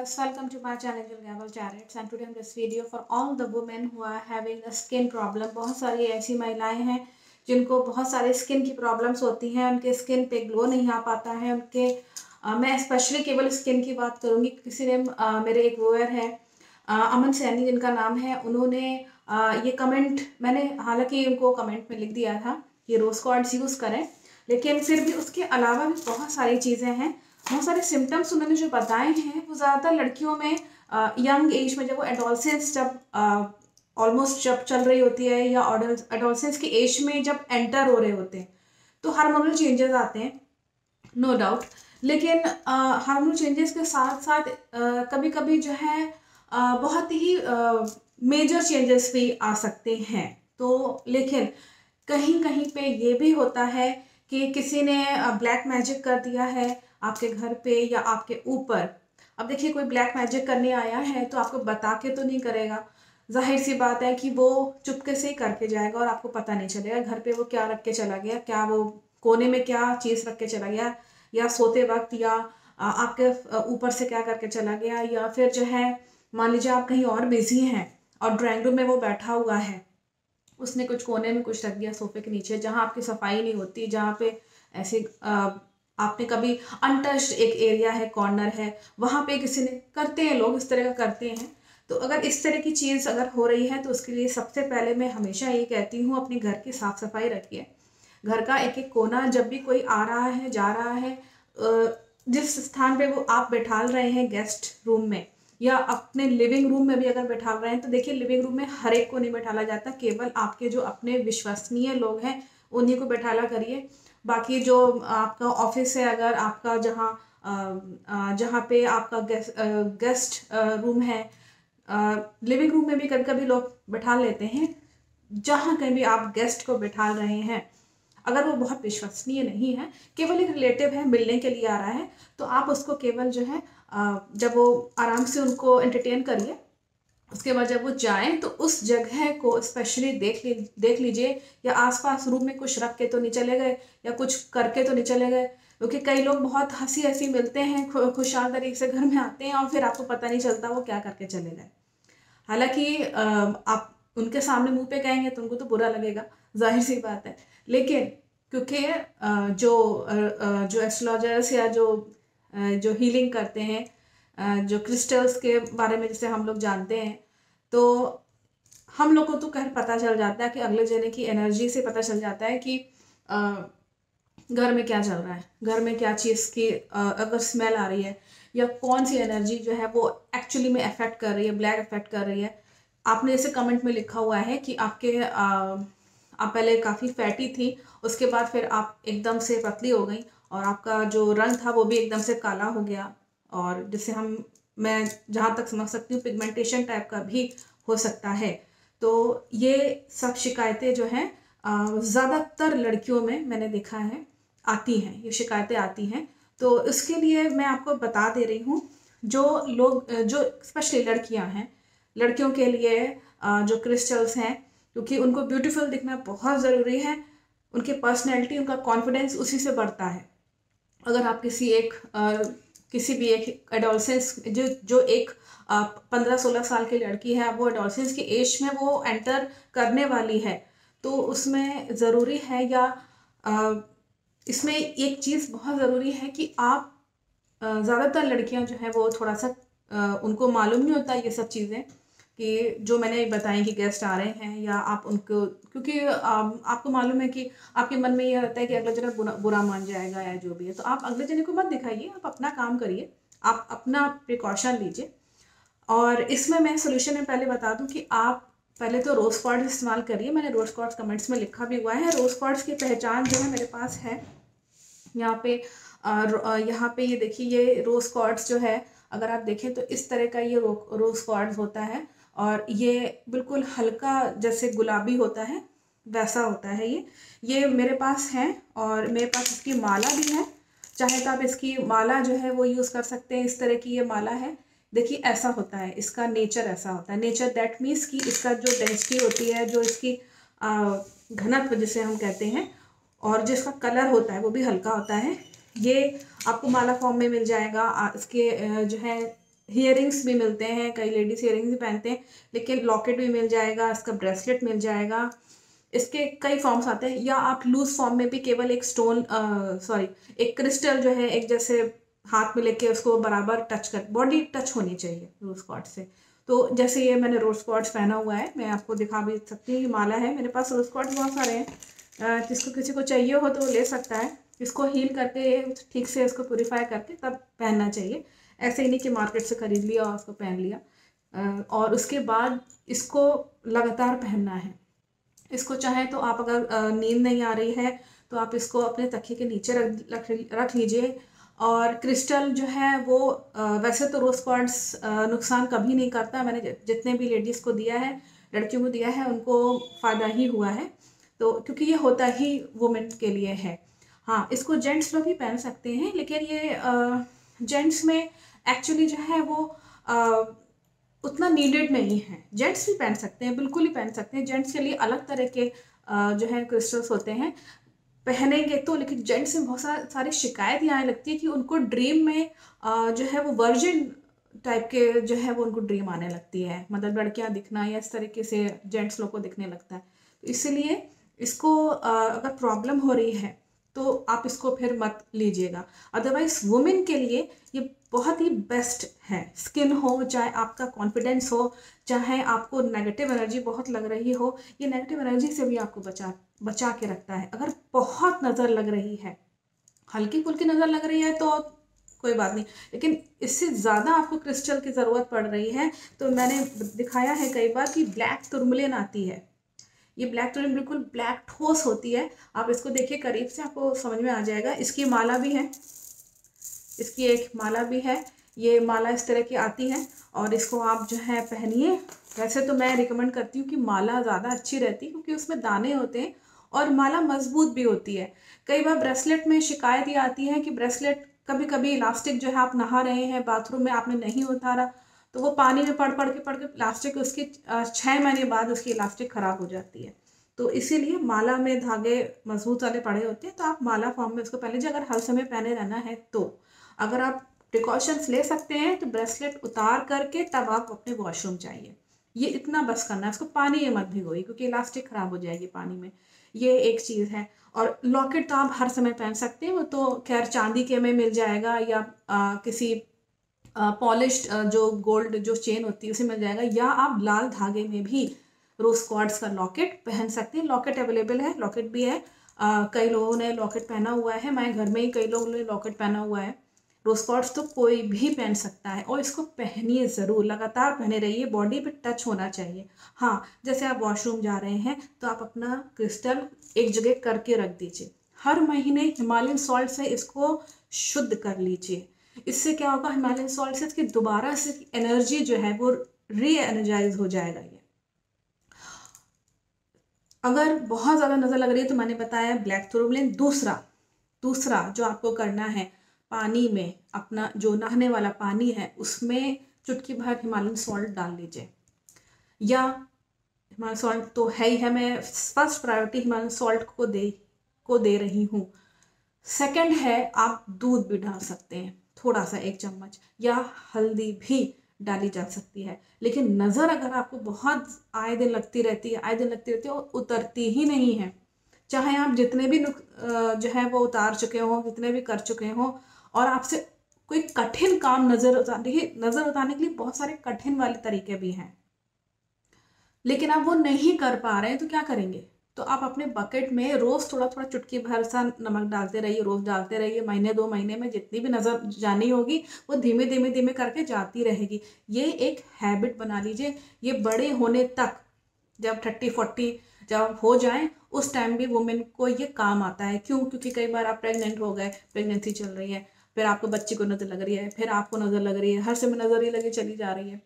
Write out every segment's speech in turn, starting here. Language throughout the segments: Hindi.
viewers, welcome to my channel Julgabal Chariots and today in this video for all the women who are having a skin problem। बहुत सारी ऐसी महिलाएं हैं जिनको बहुत सारे स्किन की प्रॉब्लम्स होती हैं, उनके स्किन पे ग्लो नहीं आ पाता है। मैं स्पेशली केवल स्किन की बात करूंगी। किसी ने मेरे एक व्यूअर है अमन सैनी जिनका नाम है, उन्होंने ये कमेंट, मैंने हालांकि उनको कमेंट में लिख दिया था कि रोज क्वार्ट्ज यूज़ करें, लेकिन फिर भी उसके अलावा भी बहुत सारी चीज़ें हैं, बहुत सारे सिम्टम्स उन्होंने जो बताए हैं वो ज़्यादातर लड़कियों में यंग एज में, जब वो एडोलसेंस जब ऑलमोस्ट जब चल रही होती है या एडोलसेंस की एज में जब एंटर हो रहे होते हैं तो हार्मोनल चेंजेस आते हैं, नो डाउट। लेकिन हार्मोनल चेंजेस के साथ साथ कभी कभी जो है बहुत ही मेजर चेंजेस भी आ सकते हैं। तो लेकिन कहीं कहीं पे ये भी होता है कि किसी ने ब्लैक मैजिक कर दिया है आपके घर पे या आपके ऊपर। अब देखिए, कोई ब्लैक मैजिक करने आया है तो आपको बता के तो नहीं करेगा, जाहिर सी बात है कि वो चुपके से ही करके जाएगा और आपको पता नहीं चलेगा घर पे वो क्या रख के चला गया, क्या वो कोने में क्या चीज़ रख के चला गया, या सोते वक्त, या आपके ऊपर से क्या करके चला गया, या फिर जो है मान लीजिए आप कहीं और बिजी हैं और ड्राइंग रूम में वो बैठा हुआ है, उसने कुछ कोने में कुछ रख दिया सोफे के नीचे जहाँ आपकी सफाई नहीं होती, जहाँ पे ऐसे आपने कभी अनटच्ड एक एरिया है, कॉर्नर है, वहाँ पे किसी ने, करते हैं लोग, इस तरह का करते हैं। तो अगर इस तरह की चीज़ अगर हो रही है तो उसके लिए सबसे पहले मैं हमेशा ये कहती हूँ, अपने घर की साफ़ सफाई रखिए। घर का एक एक कोना, जब भी कोई आ रहा है जा रहा है, जिस स्थान पे वो आप बैठा रहे हैं, गेस्ट रूम में या अपने लिविंग रूम में भी अगर बैठा रहे हैं, तो देखिए लिविंग रूम में हर एक को नहीं बैठाला जाता, केवल आपके जो अपने विश्वसनीय लोग हैं उन्हीं को बैठाला करिए। बाकी जो आपका ऑफिस है, अगर आपका जहाँ पे आपका गेस्ट रूम है, लिविंग रूम में भी कभी कभी लोग बैठा लेते हैं। जहाँ कहीं भी आप गेस्ट को बैठा रहे हैं, अगर वो बहुत विश्वसनीय नहीं है, केवल एक रिलेटिव है, मिलने के लिए आ रहा है, तो आप उसको केवल जो है जब वो आराम से उनको एंटरटेन करिए, उसके बाद जब वो जाएं तो उस जगह को स्पेशली देख लीजिए, या आसपास रूम में कुछ रख के तो नहीं चले गए या कुछ करके तो नहीं चले गए, क्योंकि कई लोग बहुत हंसी हंसी मिलते हैं, खुशहाल तरीके से घर में आते हैं और फिर आपको पता नहीं चलता वो क्या करके चले गए। हालांकि आप उनके सामने मुंह पे कहेंगे तो उनको तो बुरा लगेगा, जाहिर सी बात है, लेकिन क्योंकि जो एस्ट्रोलॉजर्स या जो हीलिंग करते हैं, जो क्रिस्टल्स के बारे में जैसे हम लोग जानते हैं, तो हम लोग को तो खैर पता चल जाता है कि अगले जने की एनर्जी से पता चल जाता है कि घर में क्या चल रहा है, घर में क्या चीज़ की अगर स्मेल आ रही है या कौन सी एनर्जी जो है वो एक्चुअली में अफेक्ट कर रही है, ब्लैक अफेक्ट कर रही है। आपने जैसे कमेंट में लिखा हुआ है कि आप पहले काफ़ी फैटी थी, उसके बाद फिर आप एकदम से पतली हो गई और आपका जो रंग था वो भी एकदम से काला हो गया, और जिसे मैं जहाँ तक समझ सकती हूँ पिगमेंटेशन टाइप का भी हो सकता है। तो ये सब शिकायतें जो हैं ज़्यादातर लड़कियों में मैंने देखा है आती हैं, ये शिकायतें आती हैं। तो इसके लिए मैं आपको बता दे रही हूँ, जो लोग जो स्पेशली लड़कियाँ हैं, लड़कियों के लिए जो क्रिस्टल्स हैं, क्योंकि उनको ब्यूटीफुल दिखना बहुत ज़रूरी है, उनकी पर्सनैलिटी, उनका कॉन्फिडेंस उसी से बढ़ता है। अगर आप किसी भी एक एडोलसेंस, जो एक 15-16 साल की लड़की है, वो एडोलसेंस की एज में वो एंटर करने वाली है, तो उसमें ज़रूरी है, या इसमें एक चीज़ बहुत ज़रूरी है कि आप, ज़्यादातर लड़कियां जो है वो थोड़ा सा उनको मालूम नहीं होता ये सब चीज़ें, कि जो मैंने बताई कि गेस्ट आ रहे हैं, या आप उनको, क्योंकि आपको मालूम है कि आपके मन में ये रहता है कि अगला जना बुरा मान जाएगा या जो भी है, तो आप अगले जने को मत दिखाइए, आप अपना काम करिए, आप अपना प्रिकॉशन लीजिए। और इसमें मैं सोल्यूशन में पहले बता दूं कि आप पहले तो रोज क्वार्ट्ज इस्तेमाल करिए। मैंने रोज क्वार्ट्ज कमेंट्स में लिखा भी हुआ है। रोज क्वार्ट्ज की पहचान जो है मेरे पास है यहाँ पे ये देखिए, ये रोज क्वार्ट्ज जो है, अगर आप देखें तो इस तरह का ये रोज क्वार्ट्ज होता है, और ये बिल्कुल हल्का जैसे गुलाबी होता है वैसा होता है ये मेरे पास है, और मेरे पास इसकी माला भी है। चाहे तो आप इसकी माला जो है वो यूज़ कर सकते हैं। इस तरह की ये माला है, देखिए ऐसा होता है, इसका नेचर ऐसा होता है। नेचर दैट मीन्स कि इसका जो डेंसिटी होती है, जो इसकी घनत्व जिसे हम कहते हैं, और जिसका कलर होता है वो भी हल्का होता है। ये आपको माला फॉर्म में मिल जाएगा। इसके जो है ईयरिंग्स भी मिलते हैं, कई लेडीज ईयरिंग्स भी पहनते हैं, लेकिन लॉकेट भी मिल जाएगा, इसका ब्रेसलेट मिल जाएगा। इसके कई फॉर्म्स आते हैं, या आप लूज फॉर्म में भी केवल एक स्टोन एक क्रिस्टल जो है एक जैसे हाथ में लेके उसको बराबर टच कर, बॉडी टच होनी चाहिए रोज क्वार्ट्ज से। तो जैसे ये मैंने रोज क्वार्ट्ज पहना हुआ है, मैं आपको दिखा भी सकती हूँ, माला है मेरे पास। रोज क्वार्ट्ज बहुत सारे हैं, जिसको किसी को चाहिए हो तो वो ले सकता है। इसको हील करके ठीक से इसको प्योरीफाई करके तब पहनना चाहिए, ऐसे ही नहीं कि मार्केट से खरीद लिया और उसको पहन लिया। और उसके बाद इसको लगातार पहनना है। इसको चाहे तो आप अगर नींद नहीं आ रही है तो आप इसको अपने तकिए के नीचे रख लीजिए। और क्रिस्टल जो है वो वैसे तो रोज क्वार्ट्ज नुकसान कभी नहीं करता, मैंने जितने भी लेडीज़ को दिया है, लड़कियों को दिया है, उनको फ़ायदा ही हुआ है। तो क्योंकि ये होता ही वुमेन के लिए है। हाँ, इसको जेंट्स लोग भी पहन सकते हैं, लेकिन ये जेंट्स में एक्चुअली जो है वो उतना नीडेड नहीं है। जेंट्स भी पहन सकते हैं, बिल्कुल ही पहन सकते हैं। जेंट्स के लिए अलग तरह के जो है क्रिस्टल्स होते हैं, पहनेंगे तो। लेकिन जेंट्स में बहुत सारी शिकायत ये आने लगती है कि उनको ड्रीम में जो है वो वर्जिन टाइप के जो है वो उनको ड्रीम आने लगती है, मतलब लड़कियां दिखना या इस तरीके से जेंट्स लोग को दिखने लगता है। तो इसीलिए इसको अगर प्रॉब्लम हो रही है तो आप इसको फिर मत लीजिएगा। अदरवाइज वुमेन के लिए ये बहुत ही बेस्ट है। स्किन हो, चाहे आपका कॉन्फिडेंस हो, चाहे आपको नेगेटिव एनर्जी बहुत लग रही हो, ये नेगेटिव एनर्जी से भी आपको बचा के रखता है। अगर बहुत नज़र लग रही है, हल्की फुल्की नज़र लग रही है तो कोई बात नहीं, लेकिन इससे ज़्यादा आपको क्रिस्टल की ज़रूरत पड़ रही है तो मैंने दिखाया है कई बार कि ब्लैक टुरमलिन आती है। ये ब्लैक टुरमलिन बिल्कुल ब्लैक ठोस होती है। आप इसको देखिए करीब से, आपको समझ में आ जाएगा। इसकी माला भी है, इसकी एक माला भी है। ये माला इस तरह की आती है और इसको आप जो है पहनिए। वैसे तो मैं रिकमेंड करती हूँ कि माला ज़्यादा अच्छी रहती है, क्योंकि उसमें दाने होते हैं और माला मजबूत भी होती है। कई बार ब्रेसलेट में शिकायत ये आती है कि ब्रेसलेट कभी कभी इलास्टिक जो है, आप नहा रहे हैं बाथरूम में, आपने नहीं उतारा तो वो पानी में पड़ के इलास्टिक उसकी 6 महीने बाद उसकी इलास्टिक ख़राब हो जाती है। तो इसीलिए माला में धागे मजबूत वाले पड़े होते हैं, तो आप माला फॉर्म में उसको पहन लीजिए अगर हर समय पहने रहना है तो। अगर आप प्रिकॉशंस ले सकते हैं तो ब्रेसलेट उतार करके तब आप अपने वॉशरूम जाइए। ये इतना बस करना है। उसको पानी में मत भिगोइए क्योंकि इलास्टिक ख़राब हो जाएगी पानी में। ये एक चीज़ है। और लॉकेट तो आप हर समय पहन सकते हैं, वो तो खैर चांदी के में मिल जाएगा, या किसी पॉलिश्ड जो गोल्ड जो चेन होती है उसे मिल जाएगा, या आप लाल धागे में भी रोज क्वार्ट्ज का लॉकेट पहन सकते हैं। लॉकेट अवेलेबल है, लॉकेट भी है। कई लोगों ने लॉकेट पहना हुआ है, मैं घर में ही कई लोगों ने लॉकेट पहना हुआ है। रोज क्वार्ट्ज तो कोई भी पहन सकता है, और इसको पहनिए ज़रूर, लगातार पहने रहिए, बॉडी पे टच होना चाहिए। हाँ, जैसे आप वॉशरूम जा रहे हैं तो आप अपना क्रिस्टल एक जगह करके रख दीजिए। हर महीने हिमालयन सॉल्ट से इसको शुद्ध कर लीजिए। इससे क्या होगा, हिमालयन सॉल्ट से इसकी दोबारा से एनर्जी जो है वो री एनर्जाइज हो जाएगा। ये अगर बहुत ज़्यादा नज़र लग रही है तो मैंने बताया ब्लैक टुरमलिन। दूसरा जो आपको करना है, पानी में अपना जो नहाने वाला पानी है उसमें चुटकी भर हिमालयन सॉल्ट डाल लीजिए। या हिमालयन सॉल्ट तो है ही है, मैं फर्स्ट प्रायोरिटी हिमालयन सॉल्ट को दे रही हूँ। सेकंड है, आप दूध भी डाल सकते हैं थोड़ा सा, 1 चम्मच, या हल्दी भी डाली जा सकती है। लेकिन नज़र अगर आपको बहुत आए दिन लगती रहती है और उतरती ही नहीं है, चाहे आप जितने भी जो है वो उतार चुके हों, जितने भी कर चुके हों, और आपसे कोई कठिन काम नज़र उतारने के लिए बहुत सारे कठिन वाले तरीके भी हैं, लेकिन आप वो नहीं कर पा रहे हैं तो क्या करेंगे? तो आप अपने बकेट में रोज़ थोड़ा थोड़ा चुटकी भर सा नमक डालते रहिए, रोज़ डालते रहिए। महीने 2 महीने में जितनी भी नज़र जानी होगी वो धीमे धीमे धीमे करके जाती रहेगी। ये एक हैबिट बना लीजिए। ये बड़े होने तक, जब 30-40 जब हो जाएं, उस टाइम भी वुमेन को ये काम आता है। क्यों? क्योंकि कई बार आप प्रेग्नेंट हो गए, प्रेगनेंसी चल रही है, फिर आपको बच्चे को नज़र लग रही है, फिर आपको नज़र लग रही है, हर समय नज़र ही लगी चली जा रही है।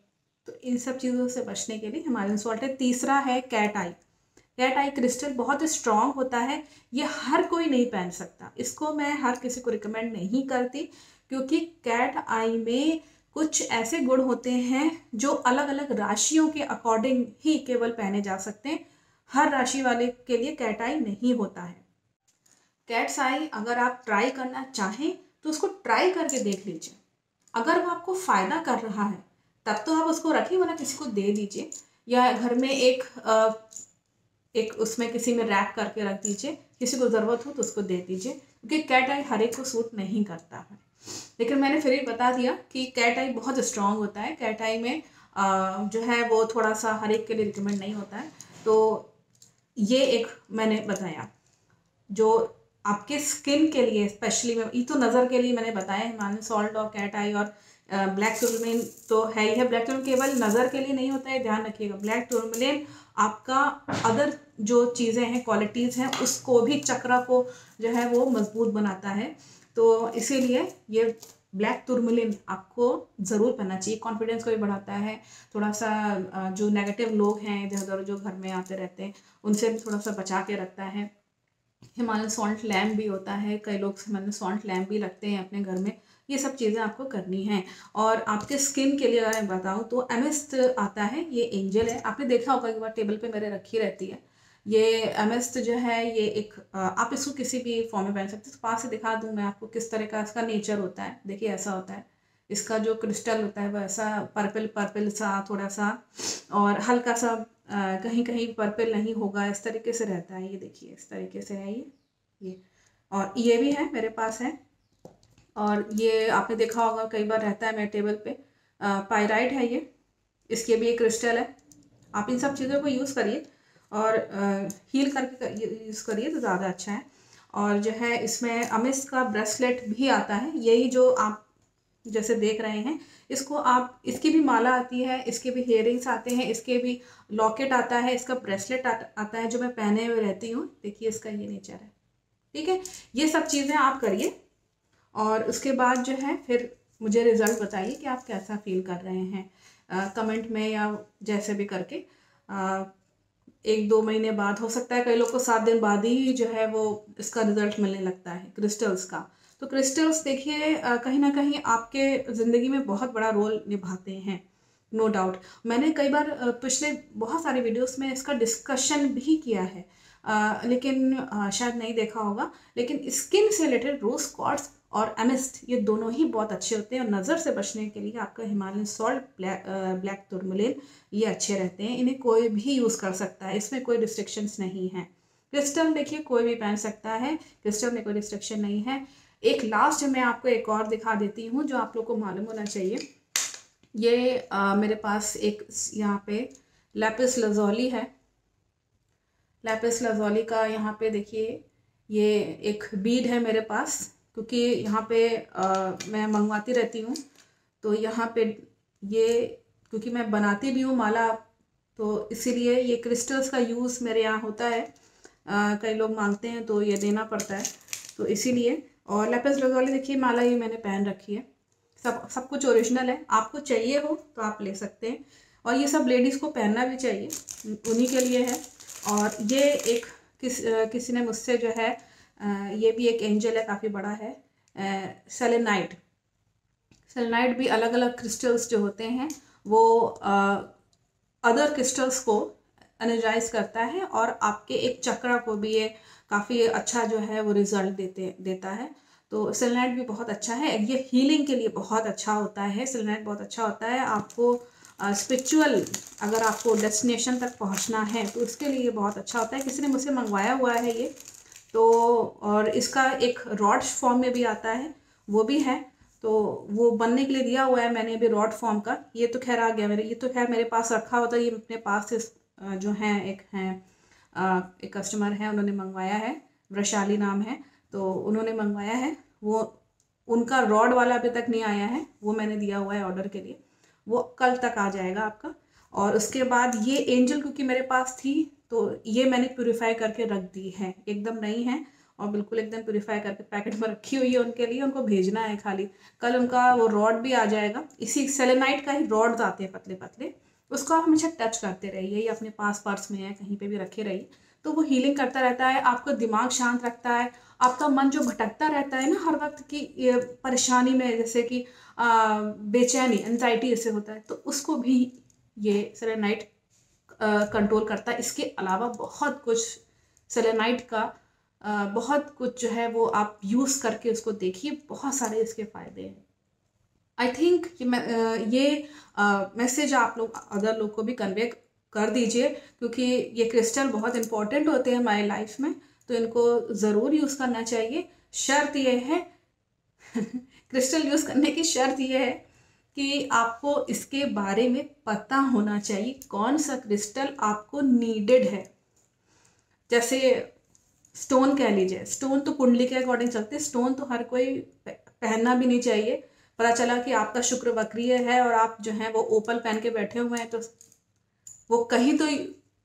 तो इन सब चीज़ों से बचने के लिए हिमालयन सॉल्ट है। तीसरा है कैट आई। कैट आई क्रिस्टल बहुत स्ट्रॉन्ग होता है, ये हर कोई नहीं पहन सकता। इसको मैं हर किसी को रिकमेंड नहीं करती, क्योंकि कैट आई में कुछ ऐसे गुण होते हैं जो अलग अलग राशियों के अकॉर्डिंग ही केवल पहने जा सकते हैं। हर राशि वाले के लिए कैट आई नहीं होता है। कैट्स आई अगर आप ट्राई करना चाहें तो उसको ट्राई करके देख लीजिए। अगर वो आपको फ़ायदा कर रहा है तब तो आप उसको रखिए, वरना किसी को दे दीजिए, या घर में एक उसमें किसी में रैप करके रख दीजिए, किसी को ज़रूरत हो तो उसको दे दीजिए, क्योंकि कैट आई हर एक को सूट नहीं करता है। लेकिन मैंने फिर भी बता दिया कि कैट आई बहुत स्ट्रांग होता है, कैट आई में जो है वो थोड़ा सा हर एक के लिए रिकमेंड नहीं होता है। तो ये एक मैंने बताया जो आपके स्किन के लिए स्पेशली, मैं ये तो नज़र के लिए मैंने बताया हिमालयन सॉल्ट और कैट आई और ब्लैक टूरमैलिन तो है ही है। ब्लैक टूरमैलिन केवल नज़र के लिए नहीं होता है, ध्यान रखिएगा। ब्लैक टूरमैलिन आपका अदर जो चीज़ें हैं, क्वालिटीज़ हैं, उसको भी, चक्रा को जो है वो मजबूत बनाता है। तो इसीलिए ये ब्लैक टूरमैलिन आपको ज़रूर पहनना चाहिए। कॉन्फिडेंस को भी बढ़ाता है, थोड़ा सा जो नेगेटिव लोग हैं इधर उधर जो घर में आते रहते हैं उनसे भी थोड़ा सा बचा के रखता है। हिमालयन सॉल्ट लैम्प भी होता है, कई लोग हिमालयन सॉल्ट लैम्प भी रखते हैं अपने घर में। ये सब चीज़ें आपको करनी हैं। और आपके स्किन के लिए अगर मैं बताऊँ तो एमिस्ट आता है, ये एंजल है, आपने देखा होगा एक बार टेबल पे मेरे रखी रहती है। ये एमिस्ट जो है ये एक आप इसको किसी भी फॉर्म में पहन सकते हैं। तो पास से दिखा दूँ मैं आपको किस तरह का इसका नेचर होता है। देखिए ऐसा होता है, इसका जो क्रिस्टल होता है वो ऐसा पर्पल पर्पल सा थोड़ा सा, और हल्का सा कहीं कहीं पर्पल नहीं होगा, इस तरीके से रहता है। ये देखिए इस तरीके से है ये और ये भी है मेरे पास है। और ये आपने देखा होगा कई बार रहता है मेरे टेबल पे, पायराइट है ये, इसके भी एक क्रिस्टल है। आप इन सब चीज़ों को यूज़ करिए और हील करके यूज़ करिए तो ज़्यादा अच्छा है। और जो है इसमें अमिस का ब्रेसलेट भी आता है, यही जो आप जैसे देख रहे हैं, इसको आप, इसकी भी माला आती है, इसके भी हेयरिंग्स आते हैं, इसके भी लॉकेट आता है, इसका ब्रेसलेट आता है जो मैं पहने हुए रहती हूँ। देखिए इसका ये नेचर है, ठीक है। ये सब चीज़ें आप करिए और उसके बाद जो है फिर मुझे रिज़ल्ट बताइए कि आप कैसा फील कर रहे हैं, कमेंट में या जैसे भी करके। 1-2 महीने बाद, हो सकता है कई लोग को 7 दिन बाद ही जो है वो इसका रिजल्ट मिलने लगता है क्रिस्टल्स का। तो क्रिस्टल्स देखिए कहीं ना कहीं आपके ज़िंदगी में बहुत बड़ा रोल निभाते हैं, नो डाउट। मैंने कई बार पिछले बहुत सारे वीडियोस में इसका डिस्कशन भी किया है, लेकिन शायद नहीं देखा होगा। लेकिन स्किन से रिलेटेड रोज क्वार्ट्ज और एमिस्ट ये दोनों ही बहुत अच्छे होते हैं। और नज़र से बचने के लिए आपका हिमालयन सॉल्ट, ब्लैक टूरमैलिन ये अच्छे रहते हैं। इन्हें कोई भी यूज़ कर सकता है, इसमें कोई रिस्ट्रिक्शंस नहीं है। क्रिस्टल देखिए कोई भी पहन सकता है, क्रिस्टल में कोई रिस्ट्रिक्शन नहीं है। एक लास्ट मैं आपको एक और दिखा देती हूँ जो आप लोग को मालूम होना चाहिए। ये मेरे पास एक यहाँ पे लैपिस लाज़ूली है। लैपिस लाज़ूली का यहाँ पे देखिए ये एक बीड है मेरे पास, क्योंकि यहाँ पे मैं मंगवाती रहती हूँ। तो यहाँ पे ये, क्योंकि मैं बनाती भी हूँ माला, तो इसीलिए ये क्रिस्टल्स का यूज़ मेरे यहाँ होता है। कई लोग मांगते हैं तो ये देना पड़ता है, तो इसीलिए। और लैपिस लाज़ूली देखिए माला ये मैंने पहन रखी है, सब कुछ ओरिजिनल है। आपको चाहिए हो तो आप ले सकते हैं। और ये सब लेडीज़ को पहनना भी चाहिए, उन्हीं के लिए है। और ये एक किसी ने मुझसे जो है ये भी एक एंजल है, काफ़ी बड़ा है, सेलेनाइट। सेलेनाइट भी अलग अलग क्रिस्टल्स जो होते हैं वो अदर क्रिस्टल्स को एनर्जाइज करता है, और आपके एक चक्रा को भी ये काफ़ी अच्छा जो है वो रिजल्ट देता है। तो सेलेनाइट भी बहुत अच्छा है, ये हीलिंग के लिए बहुत अच्छा होता है। सेलेनाइट बहुत अच्छा होता है आपको स्पिरिचुअल, अगर आपको डेस्टिनेशन तक पहुंचना है तो उसके लिए बहुत अच्छा होता है। किसी ने मुझसे मंगवाया हुआ है ये तो, और इसका एक रॉड फॉर्म में भी आता है, वो भी है। तो वो बनने के लिए दिया हुआ है मैंने अभी रॉड फॉर्म का। ये तो खैर आ गया मेरे, ये तो खैर मेरे पास रखा होता है, ये अपने पास से जो हैं एक कस्टमर है, उन्होंने मंगवाया है, वैशाली नाम है, तो उन्होंने मंगवाया है। वो उनका रॉड वाला अभी तक नहीं आया है, वो मैंने दिया हुआ है ऑर्डर के लिए, वो कल तक आ जाएगा आपका। और उसके बाद ये एंजल क्योंकि मेरे पास थी तो ये मैंने प्यूरीफाई करके रख दी है, एकदम नई है और बिल्कुल एकदम प्यूरीफाई करके पैकेट में रखी हुई है उनके लिए। उनको भेजना है खाली, कल उनका वो रॉड भी आ जाएगा। इसी सेलेनाइट का ही रॉड्स आते हैं पतले पतले, उसको आप हमेशा टच करते रहिए, ये अपने पास पर्स में है कहीं पे भी रखे रहिए, तो वो हीलिंग करता रहता है, आपका दिमाग शांत रखता है। आपका मन जो भटकता रहता है ना हर वक्त की परेशानी में, जैसे कि बेचैनी, एंजाइटी ऐसे होता है, तो उसको भी ये सेलेनाइट कंट्रोल करता है। इसके अलावा बहुत कुछ सेलेनाइट का बहुत कुछ जो है वो आप यूज़ करके उसको देखिए, बहुत सारे इसके फ़ायदे हैं। आई थिंक ये मैसेज आप लोग अदर लोग को भी कन्वे कर दीजिए, क्योंकि ये क्रिस्टल बहुत इंपॉर्टेंट होते हैं हमारी लाइफ में, तो इनको ज़रूर यूज़ करना चाहिए। शर्त ये है क्रिस्टल यूज़ करने की शर्त ये है कि आपको इसके बारे में पता होना चाहिए कौन सा क्रिस्टल आपको नीडेड है। जैसे स्टोन कह लीजिए, स्टोन तो कुंडली के अकॉर्डिंग चलते हैं, स्टोन तो हर कोई पहनना भी नहीं चाहिए। पता चला कि आपका शुक्र वक्रीय है और आप जो है वो ओपल पहन के बैठे हुए हैं, तो वो कहीं तो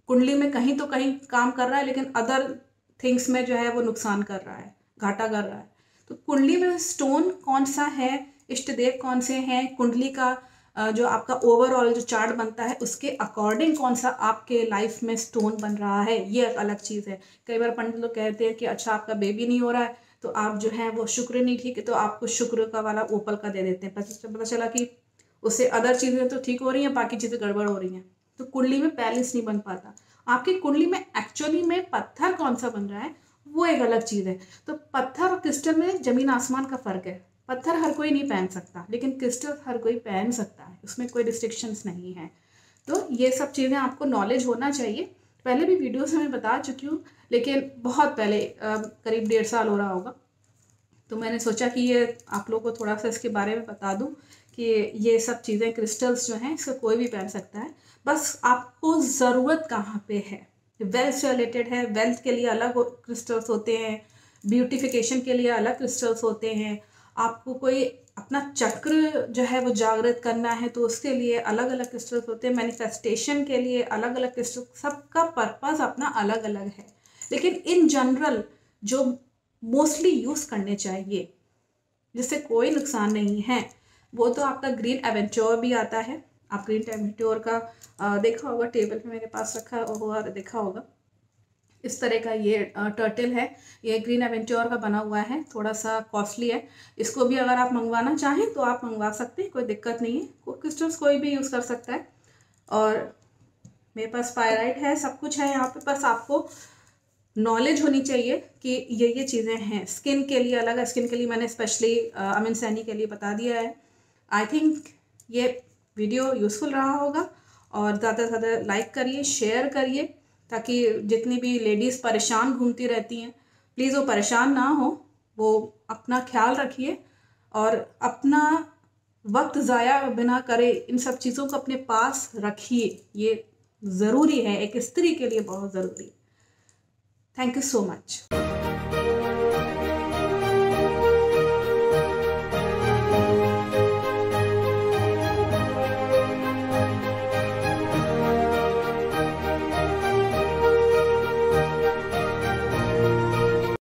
कुंडली में कहीं तो कहीं काम कर रहा है, लेकिन अदर थिंग्स में जो है वो नुकसान कर रहा है, घाटा कर रहा है। तो कुंडली में स्टोन कौन सा है, इष्ट देव कौन से हैं, कुंडली का जो आपका ओवरऑल जो चार्ट बनता है उसके अकॉर्डिंग कौन सा आपके लाइफ में स्टोन बन रहा है, ये एक अलग चीज़ है। कई बार पंडित लोग कहते हैं कि अच्छा आपका बेबी नहीं हो रहा है, तो आप जो है वो शुक्र नहीं ठीक है, तो आपको शुक्र का वाला ओपल का दे देते हैं। पता चला कि उससे अदर चीज़ें तो ठीक हो रही हैं, बाकी चीज़ें गड़बड़ हो रही हैं, तो कुंडली में बैलेंस नहीं बन पाता। आपकी कुंडली में एक्चुअली में पत्थर कौन सा बन रहा है वो एक अलग चीज़ है। तो पत्थर और क्रिस्टल में ज़मीन आसमान का फ़र्क है। पत्थर हर कोई नहीं पहन सकता, लेकिन क्रिस्टल हर कोई पहन सकता है, उसमें कोई रिस्ट्रिक्शंस नहीं है। तो ये सब चीज़ें आपको नॉलेज होना चाहिए। पहले भी वीडियोस में बता चुकी हूँ, लेकिन बहुत पहले करीब 1.5 साल हो रहा होगा, तो मैंने सोचा कि ये आप लोगों को थोड़ा सा इसके बारे में बता दूं कि ये सब चीज़ें क्रिस्टल्स जो हैं इसको कोई भी पहन सकता है। बस आपको ज़रूरत कहाँ पे है, वेल्थ से रिलेटेड है, वेल्थ के लिए अलग क्रिस्टल्स होते हैं, ब्यूटिफिकेशन के लिए अलग क्रिस्टल्स होते हैं, आपको कोई अपना चक्र जो है वो जागृत करना है तो उसके लिए अलग अलग क्रिस्टल्स होते हैं, मैनिफेस्टेशन के लिए अलग अलग क्रिस्टल, सबका पर्पस अपना अलग अलग है। लेकिन इन जनरल जो मोस्टली यूज़ करने चाहिए जिससे कोई नुकसान नहीं है, वो तो आपका ग्रीन एवेंच्योर भी आता है। आप ग्रीन एवेंच्योर का देखा होगा, टेबल पे मेरे पास रखा हुआ देखा होगा। इस तरह का ये टर्टल है, ये ग्रीन एवेंच्योर का बना हुआ है, थोड़ा सा कॉस्टली है। इसको भी अगर आप मंगवाना चाहें तो आप मंगवा सकते हैं, कोई दिक्कत नहीं है, क्रिस्टल्स कोई भी यूज़ कर सकता है। और मेरे पास पायराइट है, सब कुछ है यहाँ पे, बस आपको नॉलेज होनी चाहिए कि ये चीज़ें हैं। स्किन के लिए अलग है, स्किन के लिए मैंने स्पेशली अमिन सैनी के लिए बता दिया है। आई थिंक ये वीडियो यूज़फुल रहा होगा, और ज़्यादा से ज़्यादा लाइक करिए, शेयर करिए, ताकि जितनी भी लेडीज़ परेशान घूमती रहती हैं प्लीज़ वो परेशान ना हो, वो अपना ख्याल रखिए और अपना वक्त ज़ाया बिना करे इन सब चीज़ों को अपने पास रखिए। ये ज़रूरी है, एक स्त्री के लिए बहुत ज़रूरी है। Thank you so much.